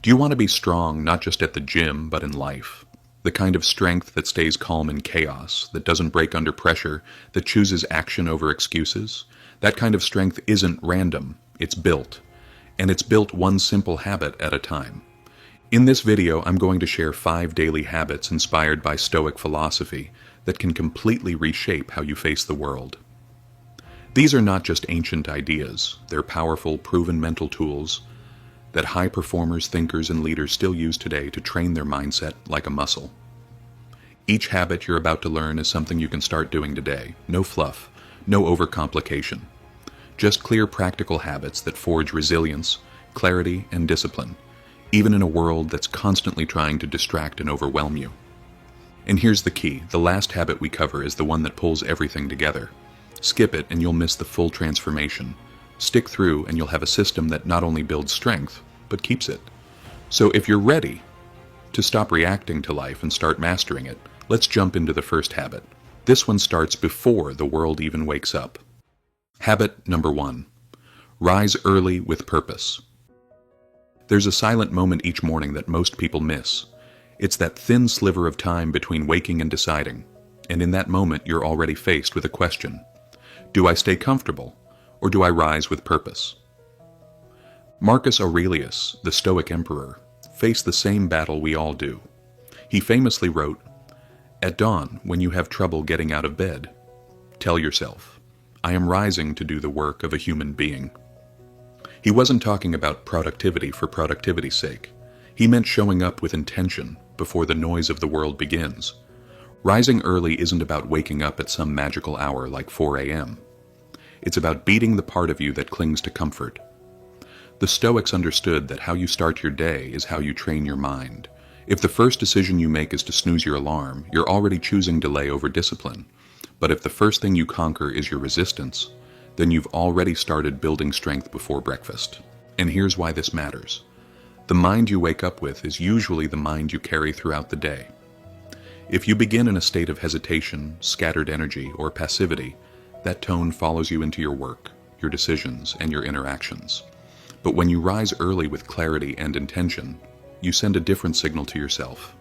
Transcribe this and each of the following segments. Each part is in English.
Do you want to be strong not just at the gym, but in life? The kind of strength that stays calm in chaos, that doesn't break under pressure, that chooses action over excuses? That kind of strength isn't random, it's built. And it's built one simple habit at a time. In this video, I'm going to share 5 daily habits inspired by Stoic philosophy that can completely reshape how you face the world. These are not just ancient ideas, they're powerful, proven mental tools that high performers, thinkers, and leaders still use today to train their mindset like a muscle. Each habit you're about to learn is something you can start doing today. No fluff, no overcomplication. Just clear, practical habits that forge resilience, clarity, and discipline, even in a world that's constantly trying to distract and overwhelm you. And here's the key. The last habit we cover is the one that pulls everything together. Skip it and you'll miss the full transformation. Stick through and you'll have a system that not only builds strength, but keeps it. So if you're ready to stop reacting to life and start mastering it, let's jump into the first habit. This one starts before the world even wakes up. Habit number 1. Rise early with purpose. There's a silent moment each morning that most people miss. It's that thin sliver of time between waking and deciding. And in that moment, you're already faced with a question. Do I stay comfortable, or do I rise with purpose? Marcus Aurelius, the Stoic emperor, faced the same battle we all do. He famously wrote, "At dawn, when you have trouble getting out of bed, tell yourself, I am rising to do the work of a human being." He wasn't talking about productivity for productivity's sake. He meant showing up with intention before the noise of the world begins. Rising early isn't about waking up at some magical hour like 4 a.m. It's about beating the part of you that clings to comfort. The Stoics understood that how you start your day is how you train your mind. If the first decision you make is to snooze your alarm, you're already choosing delay over discipline. But if the first thing you conquer is your resistance, then you've already started building strength before breakfast. And here's why this matters. The mind you wake up with is usually the mind you carry throughout the day. If you begin in a state of hesitation, scattered energy, or passivity, that tone follows you into your work, your decisions, and your interactions. But when you rise early with clarity and intention, you send a different signal to yourself.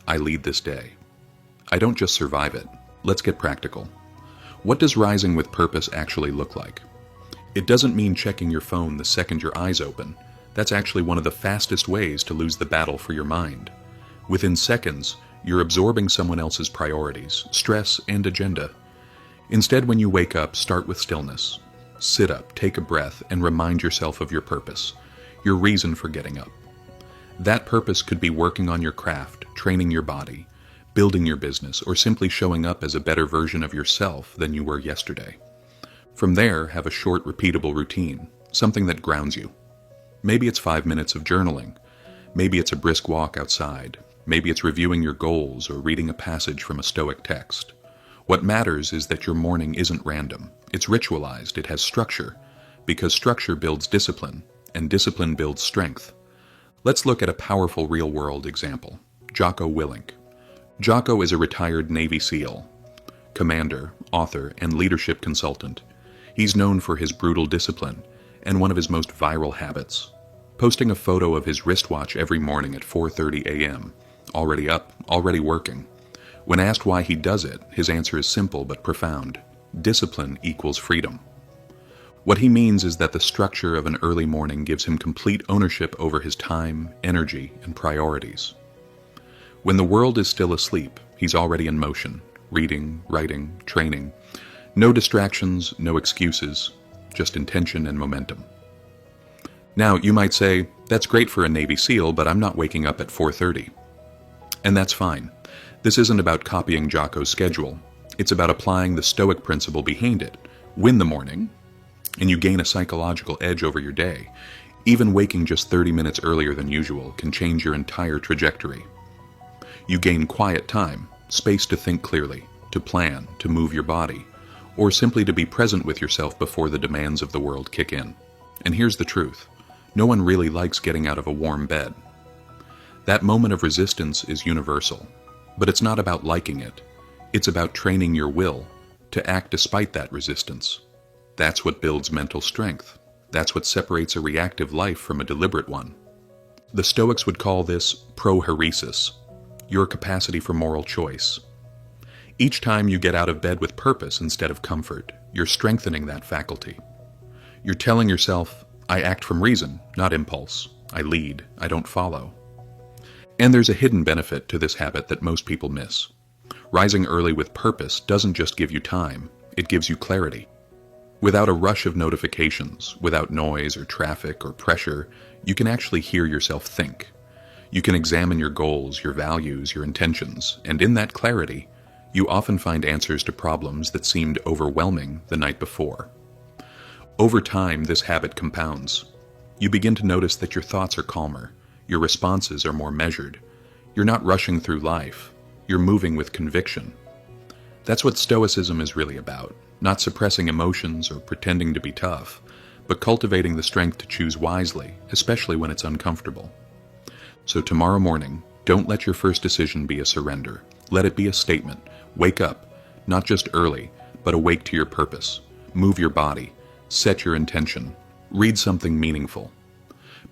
I lead this day. I don't just survive it. Let's get practical. What does rising with purpose actually look like? It doesn't mean checking your phone the second your eyes open. That's actually one of the fastest ways to lose the battle for your mind. Within seconds, you're absorbing someone else's priorities, stress, and agenda. Instead, when you wake up, start with stillness. Sit up, take a breath, and remind yourself of your purpose, your reason for getting up. That purpose could be working on your craft, training your body, building your business, or simply showing up as a better version of yourself than you were yesterday. From there, have a short, repeatable routine, something that grounds you. Maybe it's 5 minutes of journaling. Maybe it's a brisk walk outside. Maybe it's reviewing your goals or reading a passage from a Stoic text. What matters is that your morning isn't random. It's ritualized, it has structure, because structure builds discipline, and discipline builds strength. Let's look at a powerful real-world example. Jocko Willink. Jocko is a retired Navy SEAL, commander, author, and leadership consultant. He's known for his brutal discipline, and one of his most viral habits, posting a photo of his wristwatch every morning at 4:30 a.m., already up, already working. When asked why he does it, his answer is simple but profound. Discipline equals freedom. What he means is that the structure of an early morning gives him complete ownership over his time, energy, and priorities. When the world is still asleep, he's already in motion, reading, writing, training. No distractions, no excuses, just intention and momentum. Now, you might say, that's great for a Navy SEAL, but I'm not waking up at 4:30. And that's fine. This isn't about copying Jocko's schedule. It's about applying the Stoic principle behind it. Win the morning, and you gain a psychological edge over your day. Even waking just 30 minutes earlier than usual can change your entire trajectory. You gain quiet time, space to think clearly, to plan, to move your body, or simply to be present with yourself before the demands of the world kick in. And here's the truth. No one really likes getting out of a warm bed. That moment of resistance is universal, but it's not about liking it. It's about training your will to act despite that resistance. That's what builds mental strength. That's what separates a reactive life from a deliberate one. The Stoics would call this proheresis, your capacity for moral choice. Each time you get out of bed with purpose instead of comfort, you're strengthening that faculty. You're telling yourself, I act from reason, not impulse. I lead, I don't follow. And there's a hidden benefit to this habit that most people miss. Rising early with purpose doesn't just give you time, it gives you clarity. Without a rush of notifications, without noise or traffic or pressure, you can actually hear yourself think. You can examine your goals, your values, your intentions, and in that clarity, you often find answers to problems that seemed overwhelming the night before. Over time, this habit compounds. You begin to notice that your thoughts are calmer, your responses are more measured. You're not rushing through life, you're moving with conviction. That's what Stoicism is really about, not suppressing emotions or pretending to be tough, but cultivating the strength to choose wisely, especially when it's uncomfortable. So tomorrow morning, don't let your first decision be a surrender. Let it be a statement. Wake up, not just early, but awake to your purpose. Move your body. Set your intention. Read something meaningful.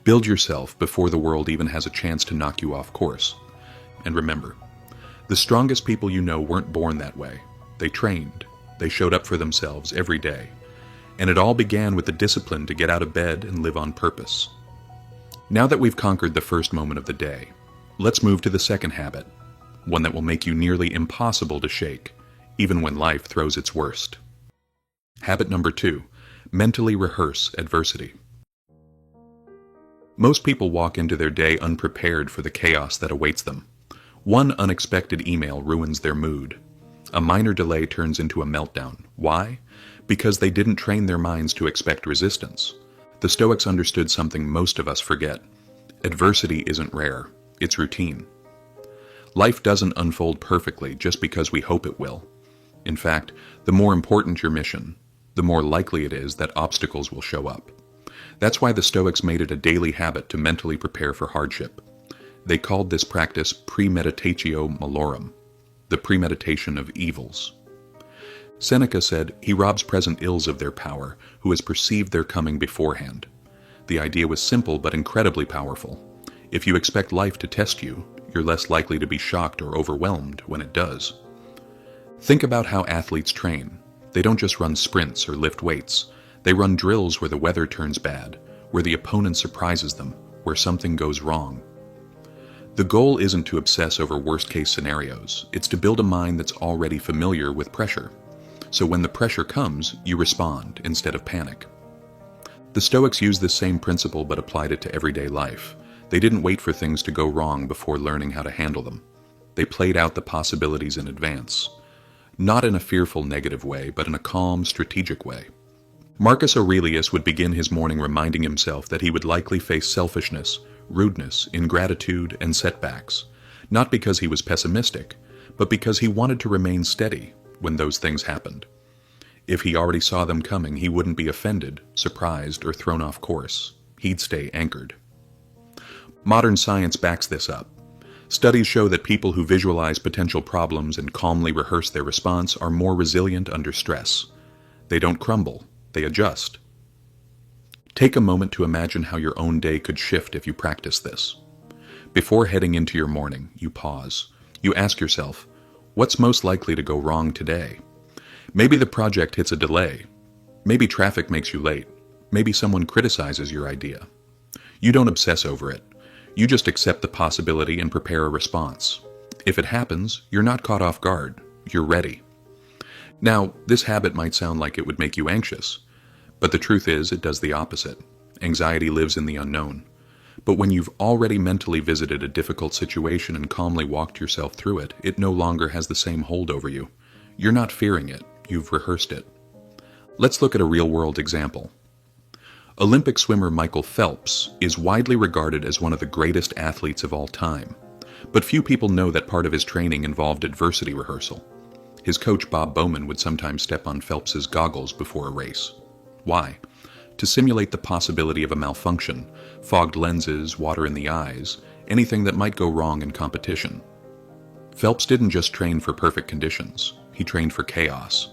Build yourself before the world even has a chance to knock you off course. And remember, the strongest people you know weren't born that way. They trained. They showed up for themselves every day. And it all began with the discipline to get out of bed and live on purpose. Now that we've conquered the first moment of the day, let's move to the second habit, one that will make you nearly impossible to shake, even when life throws its worst. Habit number 2, mentally rehearse adversity. Most people walk into their day unprepared for the chaos that awaits them. One unexpected email ruins their mood. A minor delay turns into a meltdown. Why? Because they didn't train their minds to expect resistance. The Stoics understood something most of us forget. Adversity isn't rare, it's routine. Life doesn't unfold perfectly just because we hope it will. In fact, the more important your mission, the more likely it is that obstacles will show up. That's why the Stoics made it a daily habit to mentally prepare for hardship. They called this practice premeditatio malorum, the premeditation of evils. Seneca said, he robs present ills of their power, who has perceived their coming beforehand. The idea was simple but incredibly powerful. If you expect life to test you, you're less likely to be shocked or overwhelmed when it does. Think about how athletes train. They don't just run sprints or lift weights. They run drills where the weather turns bad, where the opponent surprises them, where something goes wrong. The goal isn't to obsess over worst-case scenarios. It's to build a mind that's already familiar with pressure. So when the pressure comes, you respond instead of panic. The Stoics used this same principle but applied it to everyday life. They didn't wait for things to go wrong before learning how to handle them. They played out the possibilities in advance. Not in a fearful negative way, but in a calm, strategic way. Marcus Aurelius would begin his morning reminding himself that he would likely face selfishness, rudeness, ingratitude, and setbacks, not because he was pessimistic, but because he wanted to remain steady when those things happened. If he already saw them coming, he wouldn't be offended, surprised, or thrown off course. He'd stay anchored. Modern science backs this up. Studies show that people who visualize potential problems and calmly rehearse their response are more resilient under stress. They don't crumble, they adjust. Take a moment to imagine how your own day could shift if you practice this. Before heading into your morning, you pause. You ask yourself, what's most likely to go wrong today? Maybe the project hits a delay. Maybe traffic makes you late. Maybe someone criticizes your idea. You don't obsess over it. You just accept the possibility and prepare a response. If it happens, you're not caught off guard. You're ready. Now, this habit might sound like it would make you anxious, but the truth is it does the opposite. Anxiety lives in the unknown. But when you've already mentally visited a difficult situation and calmly walked yourself through it, it no longer has the same hold over you. You're not fearing it. You've rehearsed it. Let's look at a real-world example. Olympic swimmer Michael Phelps is widely regarded as one of the greatest athletes of all time. But few people know that part of his training involved adversity rehearsal. His coach Bob Bowman would sometimes step on Phelps's goggles before a race. Why? To simulate the possibility of a malfunction, fogged lenses, water in the eyes, anything that might go wrong in competition. Phelps didn't just train for perfect conditions, he trained for chaos.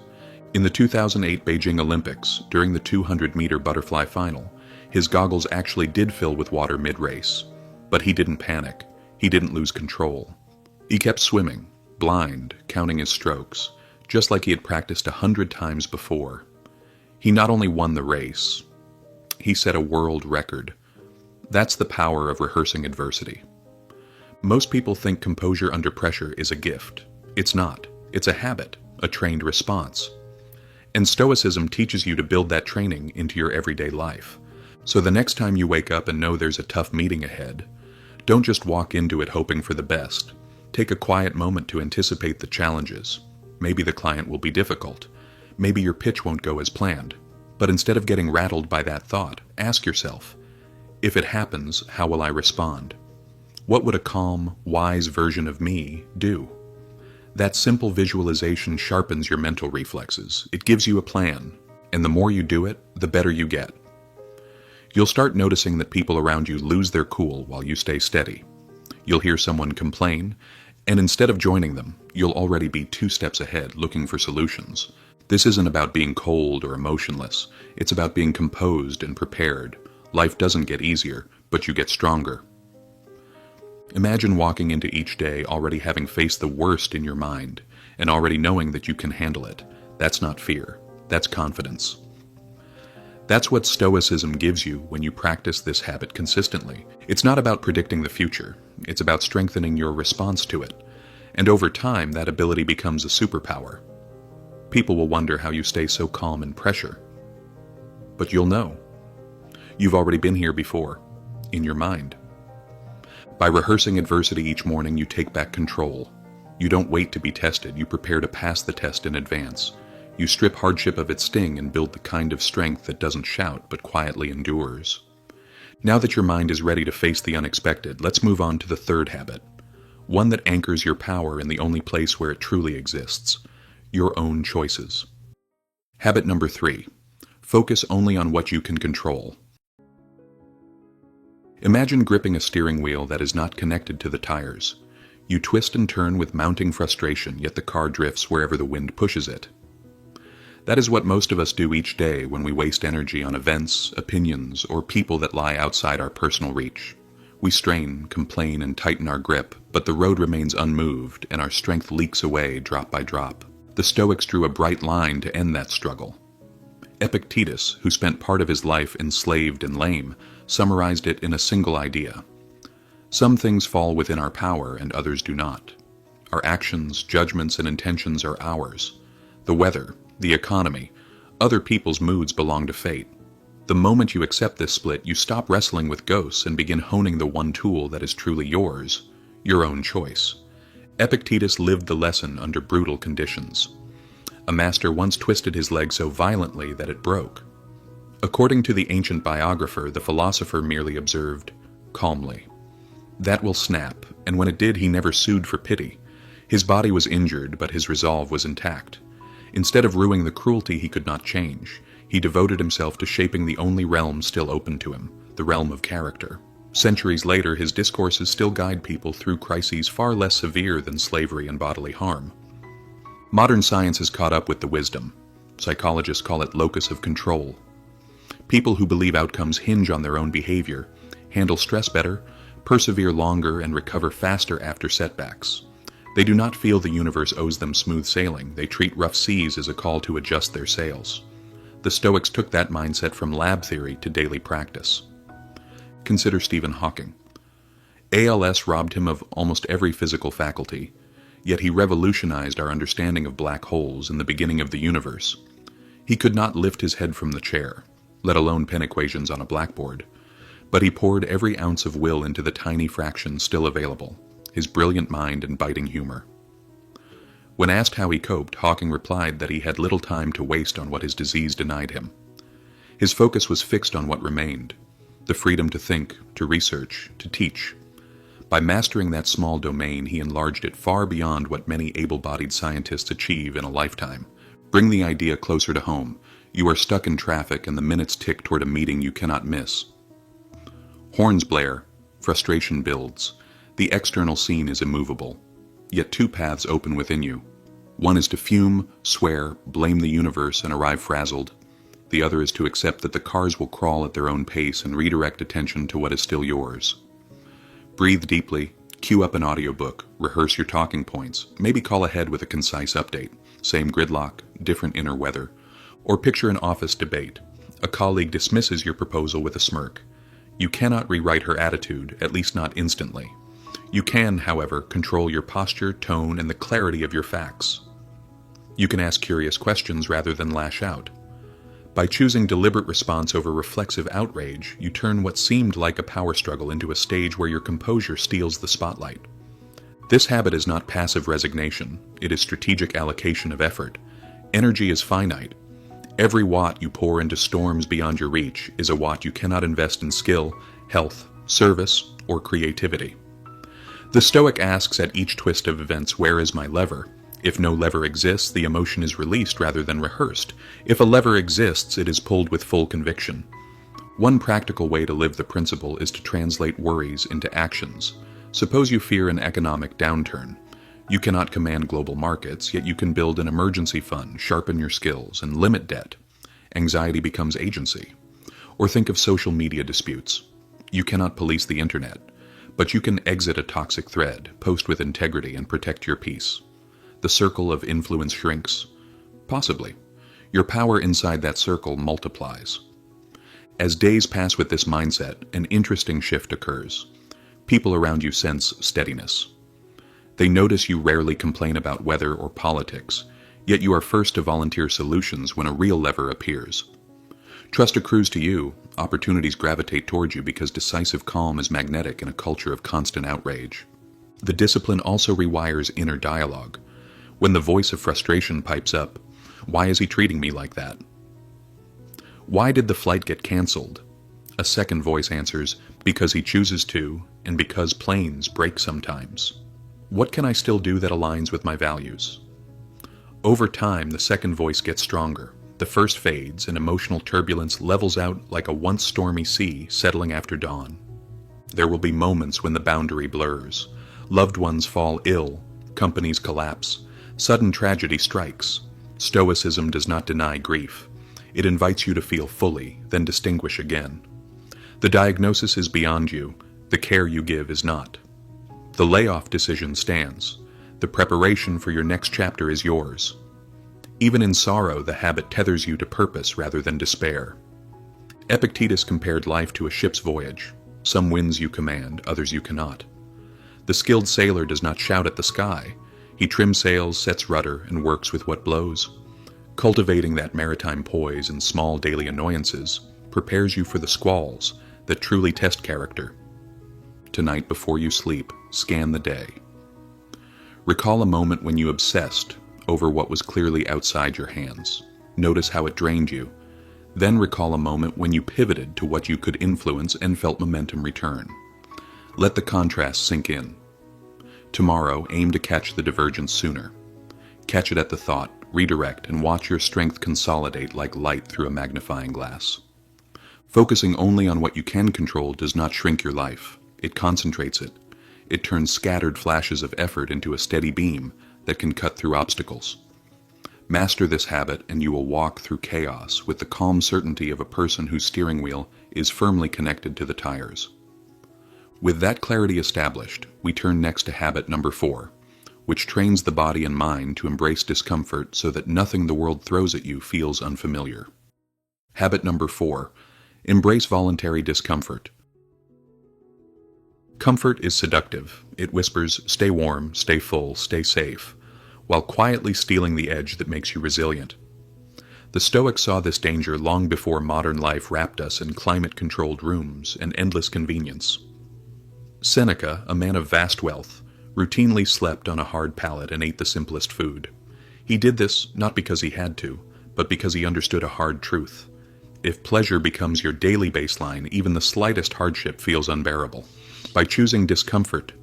In the 2008 Beijing Olympics, during the 200-meter butterfly final, his goggles actually did fill with water mid-race. But he didn't panic. He didn't lose control. He kept swimming, blind, counting his strokes, just like he had practiced 100 times before. He not only won the race, he set a world record. That's the power of rehearsing adversity. Most people think composure under pressure is a gift. It's not. It's a habit, a trained response. And Stoicism teaches you to build that training into your everyday life. So the next time you wake up and know there's a tough meeting ahead, don't just walk into it hoping for the best. Take a quiet moment to anticipate the challenges. Maybe the client will be difficult. Maybe your pitch won't go as planned. But instead of getting rattled by that thought, ask yourself, if it happens, how will I respond? What would a calm, wise version of me do? That simple visualization sharpens your mental reflexes. It gives you a plan, and the more you do it, the better you get. You'll start noticing that people around you lose their cool while you stay steady. You'll hear someone complain, and instead of joining them, you'll already be 2 steps ahead looking for solutions. This isn't about being cold or emotionless. It's about being composed and prepared. Life doesn't get easier, but you get stronger. Imagine walking into each day already having faced the worst in your mind, and already knowing that you can handle it. That's not fear. That's confidence. That's what Stoicism gives you when you practice this habit consistently. It's not about predicting the future. It's about strengthening your response to it. And over time, that ability becomes a superpower. People will wonder how you stay so calm in pressure. But you'll know. You've already been here before, in your mind. By rehearsing adversity each morning, you take back control. You don't wait to be tested. You prepare to pass the test in advance. You strip hardship of its sting and build the kind of strength that doesn't shout but quietly endures. Now that your mind is ready to face the unexpected, let's move on to the third habit. One that anchors your power in the only place where it truly exists. Your own choices. Habit number 3. Focus only on what you can control. Imagine gripping a steering wheel that is not connected to the tires. You twist and turn with mounting frustration, yet the car drifts wherever the wind pushes it. That is what most of us do each day when we waste energy on events, opinions, or people that lie outside our personal reach. We strain, complain, and tighten our grip, but the road remains unmoved and our strength leaks away drop by drop. The Stoics drew a bright line to end that struggle. Epictetus, who spent part of his life enslaved and lame, summarized it in a single idea. Some things fall within our power and others do not. Our actions, judgments, and intentions are ours. The weather, the economy, other people's moods belong to fate. The moment you accept this split, you stop wrestling with ghosts and begin honing the one tool that is truly yours, your own choice. Epictetus lived the lesson under brutal conditions. A master once twisted his leg so violently that it broke. According to the ancient biographer, the philosopher merely observed, calmly, "That will snap," and when it did, he never sued for pity. His body was injured, but his resolve was intact. Instead of ruing the cruelty he could not change, he devoted himself to shaping the only realm still open to him, the realm of character. Centuries later, his discourses still guide people through crises far less severe than slavery and bodily harm. Modern science has caught up with the wisdom. Psychologists call it locus of control. People who believe outcomes hinge on their own behavior handle stress better, persevere longer, and recover faster after setbacks. They do not feel the universe owes them smooth sailing. They treat rough seas as a call to adjust their sails. The Stoics took that mindset from lab theory to daily practice. Consider Stephen Hawking. ALS robbed him of almost every physical faculty, yet he revolutionized our understanding of black holes in the beginning of the universe. He could not lift his head from the chair, let alone pen equations on a blackboard, but he poured every ounce of will into the tiny fraction still available, his brilliant mind and biting humor. When asked how he coped, Hawking replied that he had little time to waste on what his disease denied him. His focus was fixed on what remained, the freedom to think, to research, to teach. By mastering that small domain, he enlarged it far beyond what many able-bodied scientists achieve in a lifetime. Bring the idea closer to home. You are stuck in traffic and the minutes tick toward a meeting you cannot miss. Horns blare, frustration builds. The external scene is immovable, yet 2 paths open within you. One is to fume, swear, blame the universe, and arrive frazzled. The other is to accept that the cars will crawl at their own pace and redirect attention to what is still yours. Breathe deeply, cue up an audiobook, rehearse your talking points, maybe call ahead with a concise update, same gridlock, different inner weather, or picture an office debate. A colleague dismisses your proposal with a smirk. You cannot rewrite her attitude, at least not instantly. You can, however, control your posture, tone, and the clarity of your facts. You can ask curious questions rather than lash out. By choosing deliberate response over reflexive outrage, you turn what seemed like a power struggle into a stage where your composure steals the spotlight. This habit is not passive resignation, it is strategic allocation of effort. Energy is finite. Every watt you pour into storms beyond your reach is a watt you cannot invest in skill, health, service, or creativity. The Stoic asks at each twist of events, where is my lever? If no lever exists, the emotion is released rather than rehearsed. If a lever exists, it is pulled with full conviction. One practical way to live the principle is to translate worries into actions. Suppose you fear an economic downturn. You cannot command global markets, yet you can build an emergency fund, sharpen your skills, and limit debt. Anxiety becomes agency. Or think of social media disputes. You cannot police the internet, but you can exit a toxic thread, post with integrity, and protect your peace. The circle of influence shrinks? Possibly. Your power inside that circle multiplies. As days pass with this mindset, an interesting shift occurs. People around you sense steadiness. They notice you rarely complain about weather or politics, yet you are first to volunteer solutions when a real lever appears. Trust accrues to you, opportunities gravitate towards you because decisive calm is magnetic in a culture of constant outrage. The discipline also rewires inner dialogue. When the voice of frustration pipes up, why is he treating me like that? Why did the flight get canceled? A second voice answers, because he chooses to, and because planes break sometimes. What can I still do that aligns with my values? Over time, the second voice gets stronger. The first fades, and emotional turbulence levels out like a once stormy sea settling after dawn. There will be moments when the boundary blurs. Loved ones fall ill, companies collapse, sudden tragedy strikes. Stoicism does not deny grief. It invites you to feel fully, then distinguish again. The diagnosis is beyond you, the care you give is not. The layoff decision stands. The preparation for your next chapter is yours. Even in sorrow, the habit tethers you to purpose rather than despair. Epictetus compared life to a ship's voyage. Some winds you command, others you cannot. The skilled sailor does not shout at the sky. He trims sails, sets rudder, and works with what blows. Cultivating that maritime poise in small daily annoyances prepares you for the squalls that truly test character. Tonight before you sleep, scan the day. Recall a moment when you obsessed over what was clearly outside your hands. Notice how it drained you. Then recall a moment when you pivoted to what you could influence and felt momentum return. Let the contrast sink in. Tomorrow, aim to catch the divergence sooner. Catch it at the thought, redirect, and watch your strength consolidate like light through a magnifying glass. Focusing only on what you can control does not shrink your life. It concentrates it. It turns scattered flashes of effort into a steady beam that can cut through obstacles. Master this habit and you will walk through chaos with the calm certainty of a person whose steering wheel is firmly connected to the tires. With that clarity established, we turn next to habit number 4, which trains the body and mind to embrace discomfort so that nothing the world throws at you feels unfamiliar. Habit number 4, embrace voluntary discomfort. Comfort is seductive. It whispers, stay warm, stay full, stay safe, while quietly stealing the edge that makes you resilient. The Stoics saw this danger long before modern life wrapped us in climate-controlled rooms and endless convenience. Seneca, a man of vast wealth, routinely slept on a hard pallet and ate the simplest food. He did this not because he had to, but because he understood a hard truth. If pleasure becomes your daily baseline, even the slightest hardship feels unbearable. By choosing discomfort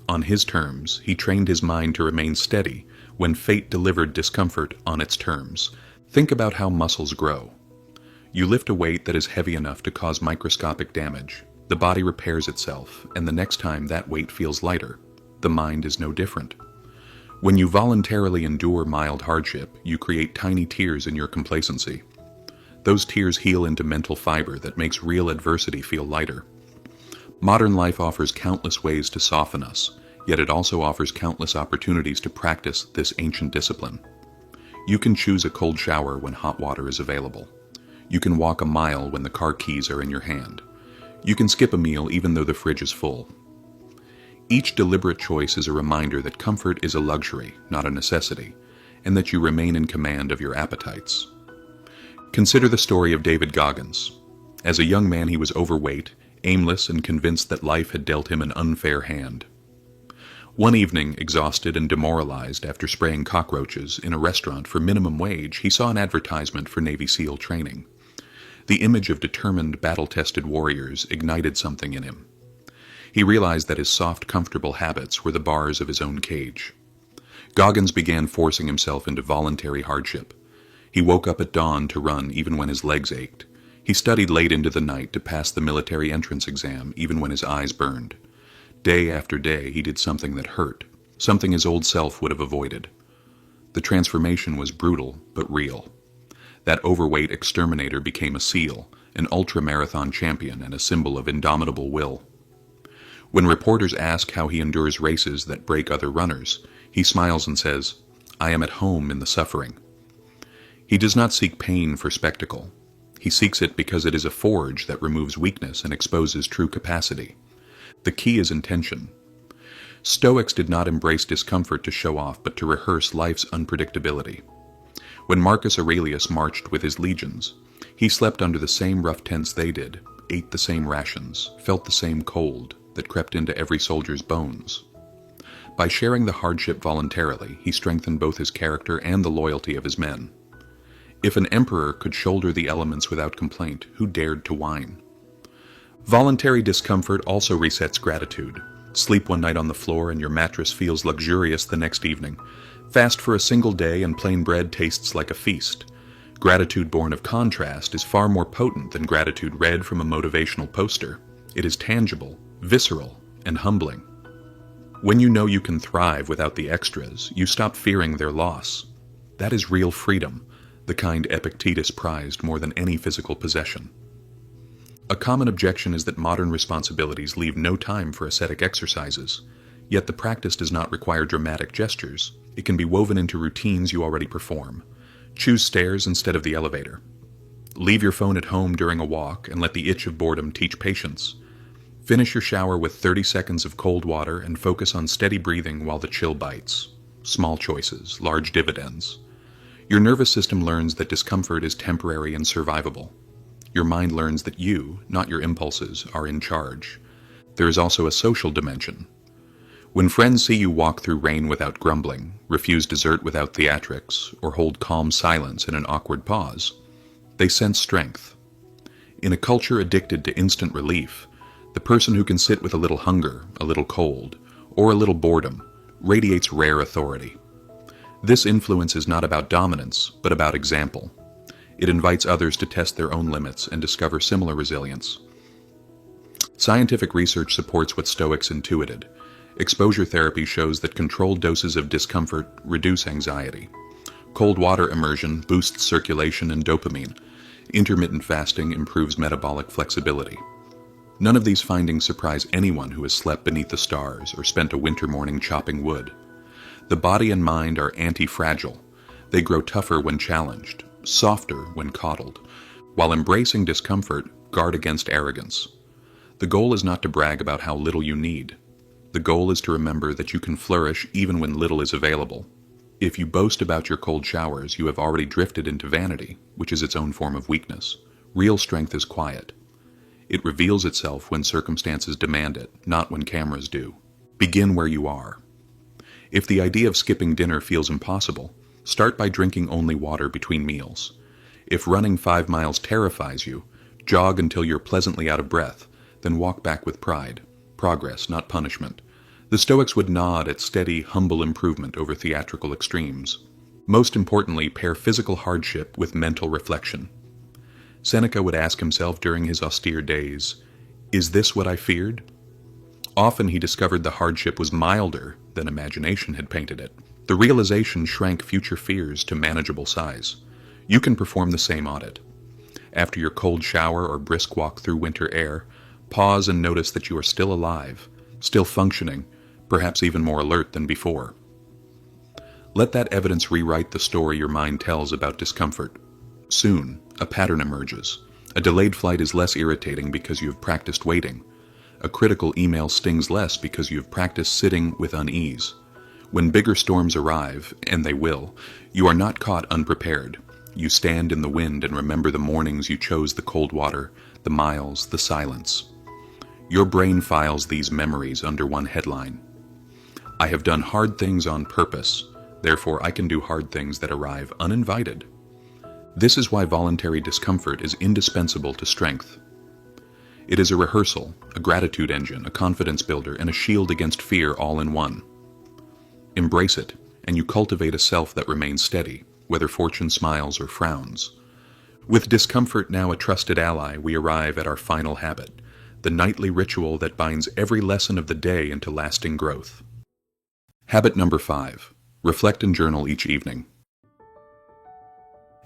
on his terms, he trained his mind to remain steady when fate delivered discomfort on its terms. Think about how muscles grow. You lift a weight that is heavy enough to cause microscopic damage. The body repairs itself, and the next time that weight feels lighter. The mind is no different. When you voluntarily endure mild hardship, you create tiny tears in your complacency. Those tears heal into mental fiber that makes real adversity feel lighter. Modern life offers countless ways to soften us, yet it also offers countless opportunities to practice this ancient discipline. You can choose a cold shower when hot water is available. You can walk a mile when the car keys are in your hand. You can skip a meal even though the fridge is full. Each deliberate choice is a reminder that comfort is a luxury, not a necessity, and that you remain in command of your appetites. Consider the story of David Goggins. As a young man, he was overweight, aimless, and convinced that life had dealt him an unfair hand. One evening, exhausted and demoralized after spraying cockroaches in a restaurant for minimum wage, he saw an advertisement for Navy SEAL training. The image of determined, battle-tested warriors ignited something in him. He realized that his soft, comfortable habits were the bars of his own cage. Goggins began forcing himself into voluntary hardship. He woke up at dawn to run even when his legs ached. He studied late into the night to pass the military entrance exam even when his eyes burned. Day after day, he did something that hurt, something his old self would have avoided. The transformation was brutal, but real. That overweight exterminator became a SEAL, an ultra-marathon champion and a symbol of indomitable will. When reporters ask how he endures races that break other runners, he smiles and says, "I am at home in the suffering." He does not seek pain for spectacle. He seeks it because it is a forge that removes weakness and exposes true capacity. The key is intention. Stoics did not embrace discomfort to show off, but to rehearse life's unpredictability. When Marcus Aurelius marched with his legions, he slept under the same rough tents they did, ate the same rations, felt the same cold that crept into every soldier's bones. By sharing the hardship voluntarily, he strengthened both his character and the loyalty of his men. If an emperor could shoulder the elements without complaint, who dared to whine? Voluntary discomfort also resets gratitude. Sleep one night on the floor and your mattress feels luxurious the next evening. Fast for a single day and plain bread tastes like a feast. Gratitude born of contrast is far more potent than gratitude read from a motivational poster. It is tangible, visceral, and humbling. When you know you can thrive without the extras, you stop fearing their loss. That is real freedom, the kind Epictetus prized more than any physical possession. A common objection is that modern responsibilities leave no time for ascetic exercises, yet the practice does not require dramatic gestures. It can be woven into routines you already perform. Choose stairs instead of the elevator. Leave your phone at home during a walk and let the itch of boredom teach patience. Finish your shower with 30 seconds of cold water and focus on steady breathing while the chill bites. Small choices, large dividends. Your nervous system learns that discomfort is temporary and survivable. Your mind learns that you, not your impulses, are in charge. There is also a social dimension. When friends see you walk through rain without grumbling, refuse dessert without theatrics, or hold calm silence in an awkward pause, they sense strength. In a culture addicted to instant relief, the person who can sit with a little hunger, a little cold, or a little boredom radiates rare authority. This influence is not about dominance, but about example. It invites others to test their own limits and discover similar resilience. Scientific research supports what Stoics intuited. Exposure therapy shows that controlled doses of discomfort reduce anxiety. Cold water immersion boosts circulation and dopamine. Intermittent fasting improves metabolic flexibility. None of these findings surprise anyone who has slept beneath the stars or spent a winter morning chopping wood. The body and mind are anti-fragile. They grow tougher when challenged, softer when coddled. While embracing discomfort, guard against arrogance. The goal is not to brag about how little you need. The goal is to remember that you can flourish even when little is available. If you boast about your cold showers, you have already drifted into vanity, which is its own form of weakness. Real strength is quiet. It reveals itself when circumstances demand it, not when cameras do. Begin where you are. If the idea of skipping dinner feels impossible, start by drinking only water between meals. If running 5 miles terrifies you, jog until you're pleasantly out of breath, then walk back with pride. Progress, not punishment. The Stoics would nod at steady, humble improvement over theatrical extremes. Most importantly, pair physical hardship with mental reflection. Seneca would ask himself during his austere days, "Is this what I feared?" Often he discovered the hardship was milder than imagination had painted it. The realization shrank future fears to manageable size. You can perform the same audit. After your cold shower or brisk walk through winter air, Pause and notice that you are still alive, still functioning, perhaps even more alert than before. Let that evidence rewrite the story your mind tells about discomfort. Soon, a pattern emerges. A delayed flight is less irritating because you have practiced waiting. A critical email stings less because you have practiced sitting with unease. When bigger storms arrive, and they will, you are not caught unprepared. You stand in the wind and remember the mornings you chose the cold water, the miles, the silence. Your brain files these memories under one headline. I have done hard things on purpose, therefore I can do hard things that arrive uninvited. This is why voluntary discomfort is indispensable to strength. It is a rehearsal, a gratitude engine, a confidence builder, and a shield against fear all in one. Embrace it, and you cultivate a self that remains steady, whether fortune smiles or frowns. With discomfort now a trusted ally, we arrive at our final habit, the nightly ritual that binds every lesson of the day into lasting growth. Habit number 5. Reflect and journal each evening.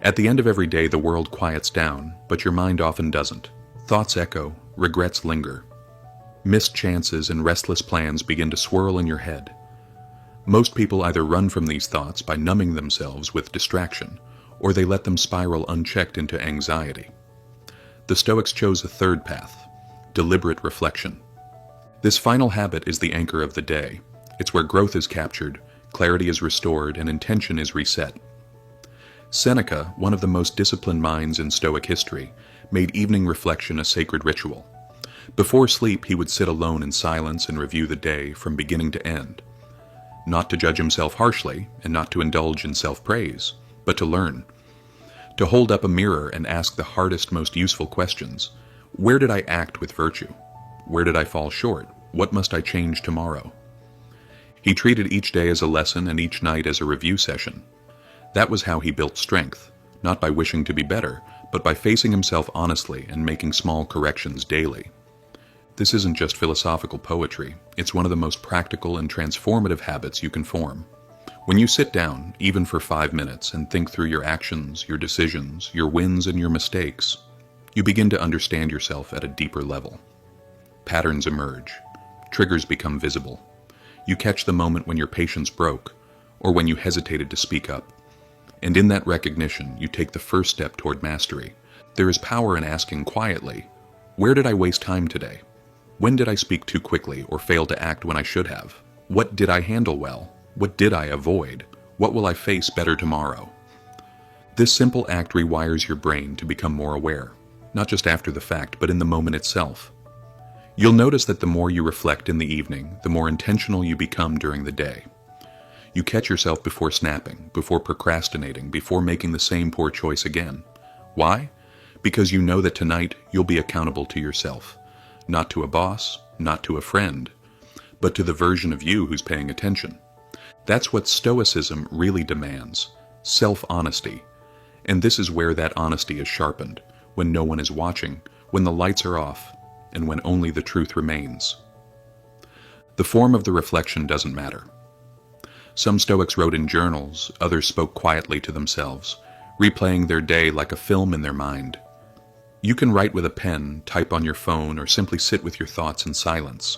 At the end of every day, the world quiets down, but your mind often doesn't. Thoughts echo, regrets linger. Missed chances and restless plans begin to swirl in your head. Most people either run from these thoughts by numbing themselves with distraction, or they let them spiral unchecked into anxiety. The Stoics chose a third path, deliberate reflection. This final habit is the anchor of the day. It's where growth is captured, clarity is restored, and intention is reset. Seneca, one of the most disciplined minds in Stoic history, made evening reflection a sacred ritual. Before sleep, he would sit alone in silence and review the day from beginning to end. Not to judge himself harshly, and not to indulge in self-praise, but to learn. To hold up a mirror and ask the hardest, most useful questions. Where did I act with virtue? Where did I fall short? What must I change tomorrow? He treated each day as a lesson and each night as a review session. That was how he built strength, not by wishing to be better, but by facing himself honestly and making small corrections daily. This isn't just philosophical poetry, it's one of the most practical and transformative habits you can form. When you sit down, even for 5 minutes, and think through your actions, your decisions, your wins and your mistakes, you begin to understand yourself at a deeper level. Patterns emerge. Triggers become visible. You catch the moment when your patience broke, or when you hesitated to speak up. And in that recognition, you take the first step toward mastery. There is power in asking quietly, where did I waste time today? When did I speak too quickly or fail to act when I should have? What did I handle well? What did I avoid? What will I face better tomorrow? This simple act rewires your brain to become more aware, not just after the fact, but in the moment itself. You'll notice that the more you reflect in the evening, the more intentional you become during the day. You catch yourself before snapping, before procrastinating, before making the same poor choice again. Why? Because you know that tonight you'll be accountable to yourself. Not to a boss, not to a friend, but to the version of you who's paying attention. That's what Stoicism really demands, self-honesty. And this is where that honesty is sharpened, when no one is watching, when the lights are off, and when only the truth remains. The form of the reflection doesn't matter. Some Stoics wrote in journals, others spoke quietly to themselves, replaying their day like a film in their mind. You can write with a pen, type on your phone, or simply sit with your thoughts in silence.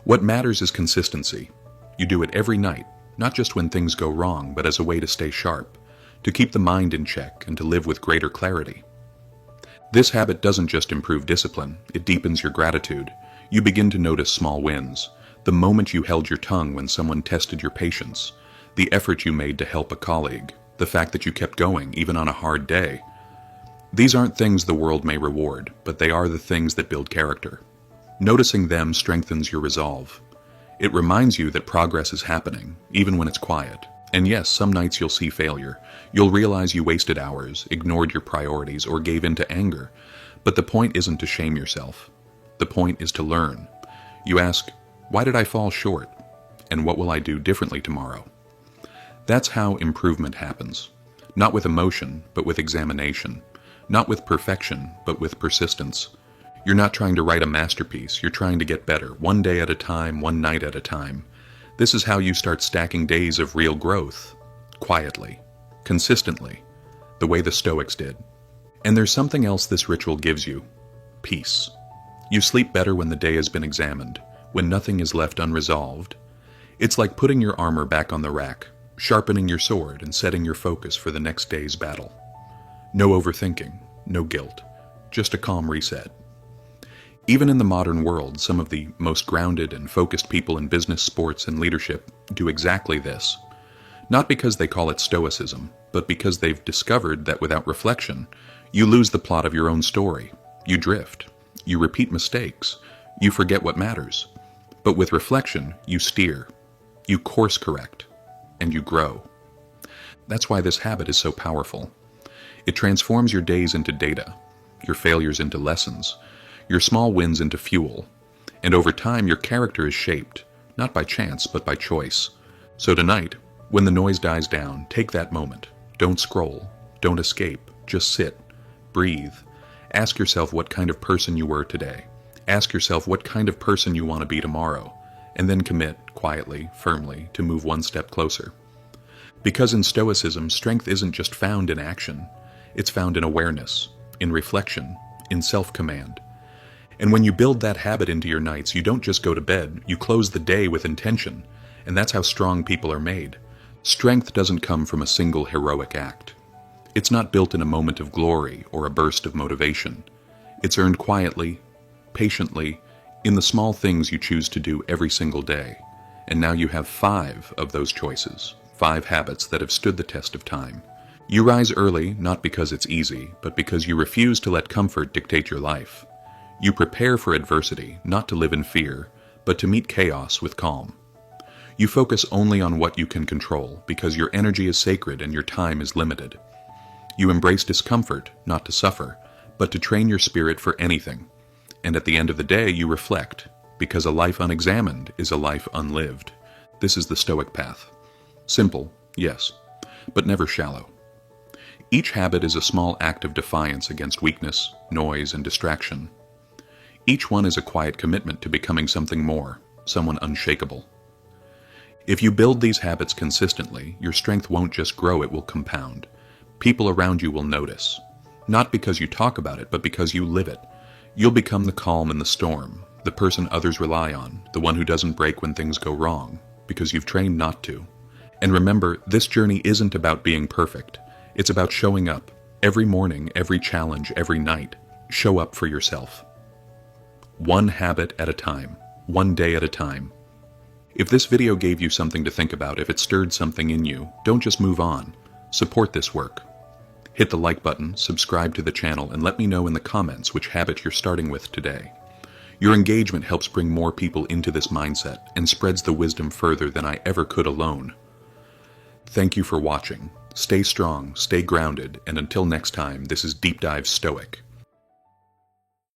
What matters is consistency. You do it every night, not just when things go wrong, but as a way to stay sharp, to keep the mind in check, and to live with greater clarity. This habit doesn't just improve discipline, it deepens your gratitude. You begin to notice small wins. The moment you held your tongue when someone tested your patience, the effort you made to help a colleague, the fact that you kept going even on a hard day. These aren't things the world may reward, but they are the things that build character. Noticing them strengthens your resolve. It reminds you that progress is happening, even when it's quiet. And yes, some nights you'll see failure. You'll realize you wasted hours, ignored your priorities, or gave in to anger. But the point isn't to shame yourself. The point is to learn. You ask, why did I fall short? And what will I do differently tomorrow? That's how improvement happens. Not with emotion, but with examination. Not with perfection, but with persistence. You're not trying to write a masterpiece, you're trying to get better, one day at a time, one night at a time. This is how you start stacking days of real growth. Quietly. Consistently. The way the Stoics did. And there's something else this ritual gives you. Peace. You sleep better when the day has been examined, when nothing is left unresolved. It's like putting your armor back on the rack, sharpening your sword and setting your focus for the next day's battle. No overthinking, no guilt, just a calm reset. Even in the modern world, some of the most grounded and focused people in business, sports, and leadership do exactly this. Not because they call it Stoicism, but because they've discovered that without reflection, you lose the plot of your own story. You drift. You repeat mistakes. You forget what matters. But with reflection, you steer. You course correct. And you grow. That's why this habit is so powerful. It transforms your days into data, your failures into lessons, your small wins into fuel. And over time, your character is shaped, not by chance, but by choice. So tonight, when the noise dies down, take that moment. Don't scroll. Don't escape. Just sit. Breathe. Ask yourself what kind of person you were today. Ask yourself what kind of person you want to be tomorrow. And then commit, quietly, firmly, to move one step closer. Because in Stoicism, strength isn't just found in action. It's found in awareness, in reflection, in self-command. And when you build that habit into your nights, you don't just go to bed, you close the day with intention. And that's how strong people are made. Strength doesn't come from a single heroic act. It's not built in a moment of glory or a burst of motivation. It's earned quietly, patiently, in the small things you choose to do every single day. And now you have 5 of those choices, 5 habits that have stood the test of time. You rise early, not because it's easy, but because you refuse to let comfort dictate your life. You prepare for adversity, not to live in fear, but to meet chaos with calm. You focus only on what you can control, because your energy is sacred and your time is limited. You embrace discomfort, not to suffer, but to train your spirit for anything. And at the end of the day, you reflect, because a life unexamined is a life unlived. This is the Stoic path. Simple, yes, but never shallow. Each habit is a small act of defiance against weakness, noise, and distraction. Each one is a quiet commitment to becoming something more, someone unshakable. If you build these habits consistently, your strength won't just grow, it will compound. People around you will notice. Not because you talk about it, but because you live it. You'll become the calm in the storm, the person others rely on, the one who doesn't break when things go wrong, because you've trained not to. And remember, this journey isn't about being perfect. It's about showing up. Every morning, every challenge, every night. Show up for yourself. One habit at a time. One day at a time. If this video gave you something to think about, if it stirred something in you, don't just move on. Support this work. Hit the like button, subscribe to the channel, and let me know in the comments which habit you're starting with today. Your engagement helps bring more people into this mindset and spreads the wisdom further than I ever could alone. Thank you for watching. Stay strong, stay grounded, and until next time, this is Deep Dive Stoic.